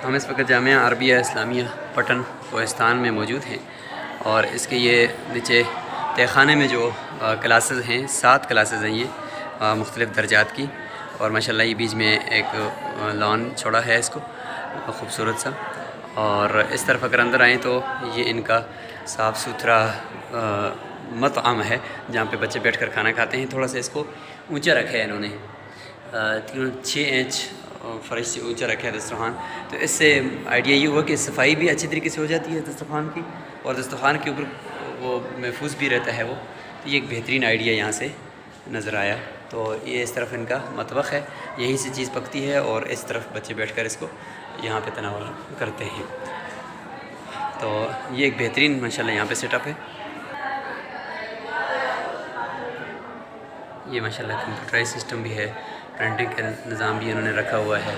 ہم اس وقت جامعہ عربیہ اسلامیہ پٹن کوہستان میں موجود ہیں، اور اس کے یہ نیچے تہہ خانے میں جو کلاسز ہیں 7 کلاسز ہیں یہ مختلف درجات کی، اور ماشاءاللہ یہ بیچ میں ایک لان چھوڑا ہے اس کو خوبصورت سا. اور اس طرف اگر اندر آئیں تو یہ ان کا صاف ستھرا مطعم ہے جہاں پہ بچے بیٹھ کر کھانا کھاتے ہیں. تھوڑا سا اس کو اونچا رکھا ہے انہوں نے، 6 انچ فرش سے اونچا رکھا ہے دسترخوان. تو اس سے آئیڈیا یہ ہوا کہ صفائی بھی اچھی طریقے سے ہو جاتی ہے دسترخوان کی، اور دسترخوان کے اوپر وہ محفوظ بھی رہتا ہے وہ. تو یہ ایک بہترین آئیڈیا یہاں سے نظر آیا. تو یہ اس طرف ان کا مطبخ ہے، یہیں سے چیز پکتی ہے اور اس طرف بچے بیٹھ کر اس کو یہاں پہ تناول کرتے ہیں. تو یہ ایک بہترین ماشاءاللہ یہاں پہ سیٹ اپ ہے. یہ ماشاءاللہ کمپیوٹرائز سسٹم بھی ہے، پرنٹنگ کا نظام بھی انہوں نے رکھا ہوا ہے.